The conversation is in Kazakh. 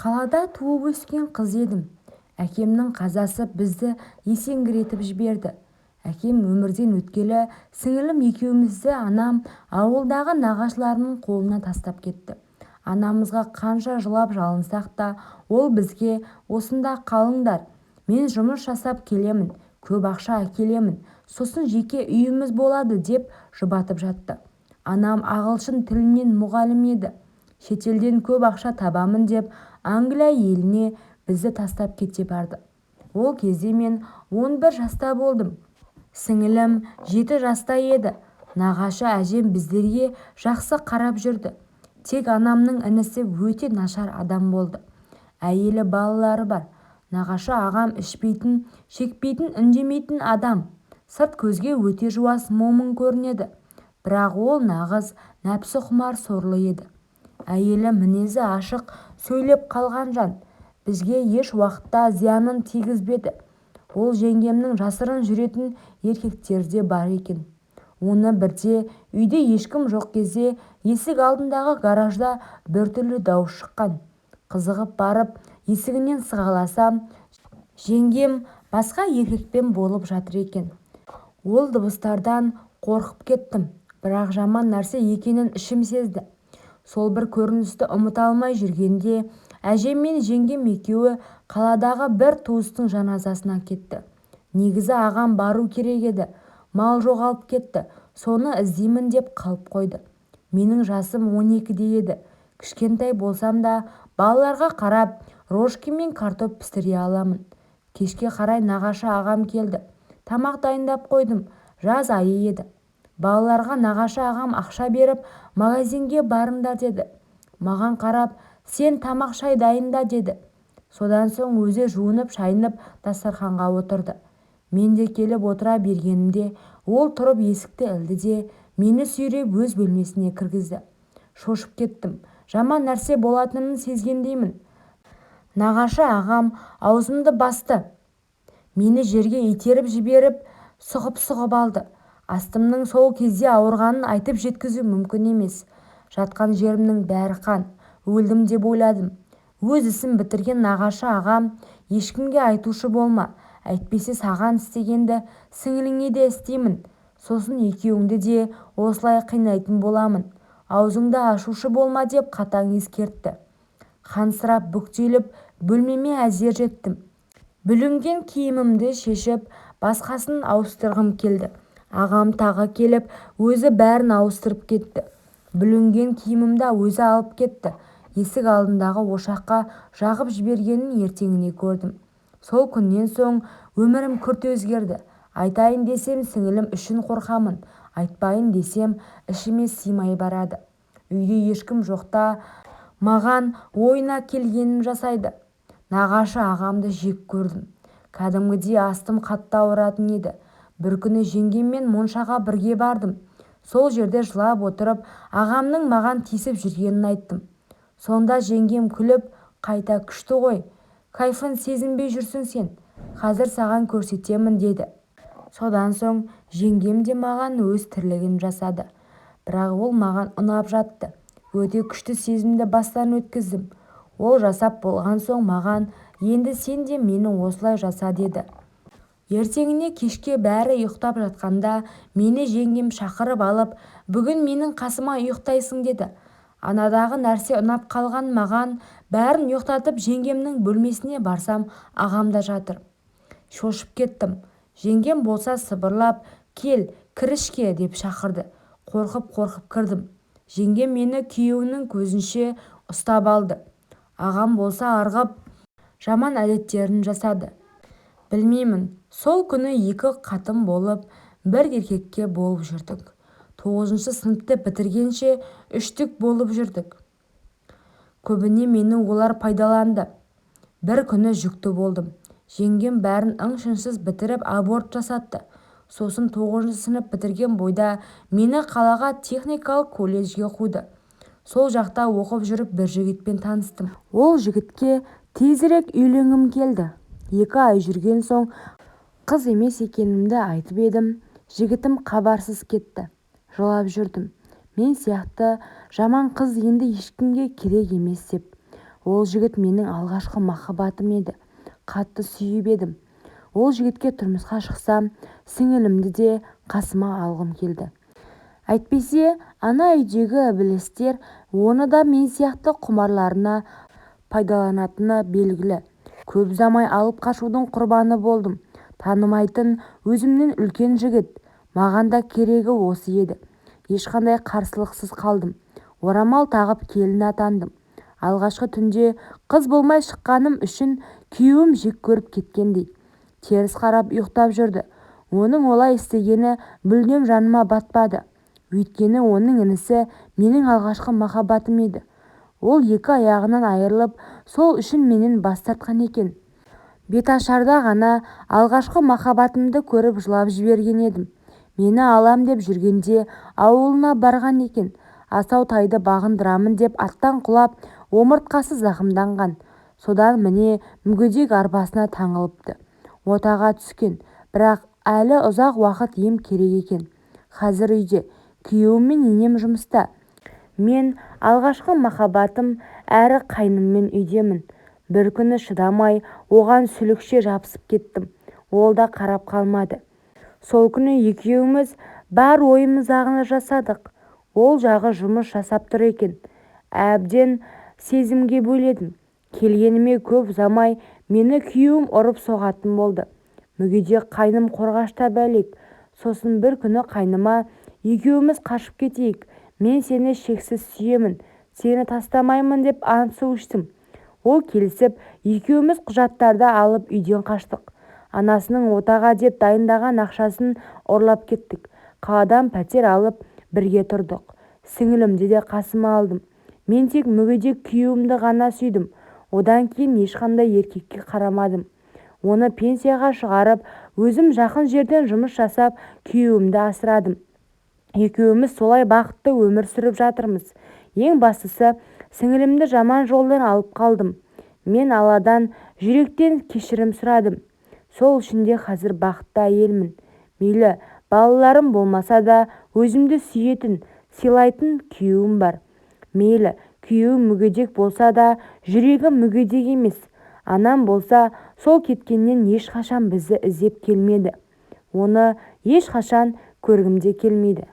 Қалада туып өскен қыз едім. Әкемнің қазасы бізді есеңгіретіп жіберді. Әкем өмірден өткелі сіңілім екеумізді анам ауылдағы нағашыларының қолына тастап кетті. Анамызға қанша жылап жалынсақ та, ол бізге осында қалыңдар, мен жұмыс жасап келемін, көп ақша әкелемін, сосын жеке үйіміз болады деп жұбатып жатты. Анам ағылшын тілінен мұғалім еді. Шетелден көп ақша табамын деп Англия еліне бізді тастап кете барды. Ол кезде мен 11 жаста болдым. Сіңілім 7 жаста еді. Нағашы әжем біздерге жақсы қарап жүрді. Тек анамның інісі өте нашар адам болды. Әйелі, балалары бар. Нағашы ағам ішпейтін, шекпейтін, үндемейтін адам. Сырт көзге өте жуас, момын көрінеді. Бірақ ол нағыз нәпсі құмар сорлы еді. Әйелі мінезі ашық, сөйлеп қалған жан. Бізге еш уақытта зиянын тигізбеді. Ол жеңгемнің жасырын жүретін еркектерде бар екен. Оны бірде үйде ешкім жоқ кезде есік алдындағы гаражда біртүрлі дауыс шыққан. Қызығып барып есігінен сығаласам, жеңгем басқа еркекпен болып жатыр екен. Ол дыбыстардан қорқып кеттім, бірақ жаман нәрсе екенін ішім сезді. Сол бір көріністі ұмыта алмай жүргенде әжем мен жеңгем екеуі қаладағы бір туыстың жаназасына кетті. Негізі ағам бару керек еді. Мал жоғалып кетті. Соны іздеймін деп қалып қойды. Менің жасым 12-де еді. Кішкентай болсам да балаларға қарап рожки мен картоп пістіре аламын. Кешке қарай нағашы ағам келді. Тамақ дайындап қойдым. Жаз айы еді. Балаларға нағашы ағам ақша беріп магазинге барыңдар деді. Маған қарап, сен тамақ шай дайында деді. Содан соң өзі жуынып шайынып дастарханға отырды. Мен де келіп отыра бергенімде ол тұрып есікті ілді де мені сүйреп өз бөлмесіне кіргізді. Шошып кеттім. Жаман нәрсе болатынын сезгендеймін. Нағашы ағам аузымды басты. Мені жерге итеріп жіберіп, сұғып алды. Астымның сол кезде ауырғанын айтып жеткізу мүмкін емес. Жатқан жерімнің бәрі қан. Өлдім деп ойладым. Өз ісін бітірген нағашы ағам, ешкімге айтушы болма. Әйтпесе саған істегенді сіңіліңе де істеймін. Сосын екеуіңді де осылай қинайтын боламын. Аузыңды ашушы болма деп қатаң ескертті. Қансырап бүктеліп бөлмеме әзер жеттім. Бүлінген киімімді шешіп, басқасын ауыстырғым келді. Ағам тағы келіп, өзі бәрін ауыстырып кетті. Бүлінген киімімді өзі алып кетті. Есік алдындағы ошаққа жағып жібергенін ертеңіне көрдім. Сол күннен соң өмірім күрт өзгерді. Айтайын десем сіңілім үшін қорқамын. Айтпайын десем ішіме сыймай барады. Үйде ешкім жоқта маған ойына келгенін жасайды. Нағашы ағамды жек көрдім. Кәдімгідей астым қатты ауыратын еді. Бір күні жеңгеммен моншаға бірге бардым. Сол жерде жылап отырып, ағамның маған тиісіп жүргенін айттым. Сонда жеңгем күліп, қайта күшті ғой, кайфын сезінбей жүрсің сен, қазір саған көрсетемін деді. Содан соң жеңгем де маған өз тірлігін жасады. Бірақ ол маған ұнап жатты. Өте күшті сезімді бастан өткіздім. Ол жасап болған соң маған, енді сен де мені осылай жаса деді. Ертеңіне кешке бәрі ұйықтап жатқанда мені жеңгем шақырып алып, бүгін менің қасыма ұйықтайсың деді. Анадағы нәрсе ұнап қалған маған, бәрін ұйықтатып жеңгемнің бөлмесіне барсам, ағам да жатыр. Шошып кеттім. Жеңгем болса сыбырлап, кел, кірішке деп шақырды. Қорқып кірдім. Жеңгем мені күйеуінің көзінше ұстап алды. Ағам болса арғып, жаман әдеттерін жасады. Білмеймін, сол күні 2 қатын болып, бір еркекке болып жүрдік. 9-шы сыныпты бітіргенше 3-тік болып жүрдік. Көбіне мені олар пайдаланды. Бір күні жүкті болдым. Жеңгем бәрін ың-шыңсыз бітіріп аборт жасатты. Сосын 9-шы сынып бітірген бойда мені қалаға техникалық колледжге қуды. Сол жақта оқып жүріп бір жігітпен таныстым. Ол жігітке тезірек үйленгім келді. 2 ай жүрген соң қыз емес екенімді айтып едім. Жігітім хабарсыз кетті. Жылап жүрдім. Мен сияқты жаман қыз енді ешкімге керек емес деп. Ол жігіт менің алғашқы махаббатым еді. Қатты сүйіп едім. Ол жігітке тұрмысқа шықсам, сіңілімді де қасыма алғым келді. Әйтпесе, ана үйдегі ібілістер оны да мен сияқты құмарларына пайдаланатыны белгілі. Көп ұзамай алып қашудың құрбаны болдым. Танымайтын өзімнен үлкен жігіт. Маған да керегі осы еді. Ешқандай қарсылықсыз қалдым. Орамал тағып келін атандым. Алғашқы түнде қыз болмай шыққаным үшін күйеуім жек көріп кеткендей теріс қарап ұйықтап жүрді. Оның олай істегені мүлдем жаныма батпады. Өйткені оның інісі менің алғашқы махаббатым еді. Ол екі аяғынан айырылып, сол үшін менен бас тартқан екен. Беташарда ғана алғашқы махаббатымды көріп жылап жіберген едім. Мені алам деп жүргенде ауылына барған екен. Асау тайды бағындырамын деп аттан құлап, омыртқасы зақымданған. Содан міне мүгедек арбасына таңылыпты. Отаға түскен, бірақ әлі ұзақ уақыт ем керек екен. Қазір үйде, күйеуім мен енем жұмыста. Мен алғашқы махаббатым әрі қайныммен үйдемін. Бір күні шыдамай, оған сүлікше жабысып кеттім. Ол да қарап қалмады. Сол күні екеуміз бар ойымыздағыны жасадық. Ол жағы жұмыс жасап тұр екен. Әбден сезімге бөледім. Келгеніме көп ұзамай мені күйеуім ұрып соғатын болды. Мүгедек қайным қорғашта бәлек. Сосын бір күні қайныма екеуміз қашып кетейік. Мен сені шексіз сүйемін, сені тастамаймын деп ант су іштім. Ол келісіп, екеуміз құжаттарды алып үйден қаштық. Анасының отаға деп дайындаған ақшасын ұрлап кеттік. Қаладан пәтер алып бірге тұрдық. Сіңілімді де қасыма алдым. Мен тек мүгедек күйеуімді ғана сүйдім. Одан кейін ешқандай еркекке қарамадым. Оны пенсияға шығарып, өзім жақын жерден жұмыс жасап, күйеуімді асырадым. Екеуміз солай бақытты өмір сүріп жатырмыз. Ең бастысы, сіңілімді жаман жолдан алып қалдым. Мен Алладан жүректен кешірім сұрадым. Сол үшін де қазір бақытты әйелмін. Мейлі, балаларым болмаса да өзімді сүйетін, сыйлайтын күйеуім бар. Мейлі, күйеуім мүгедек болса да жүрегі мүгедек емес. Анам болса сол кеткеннен ешқашан бізді іздеп келмеді. Оны ешқашан көргім де келмейді.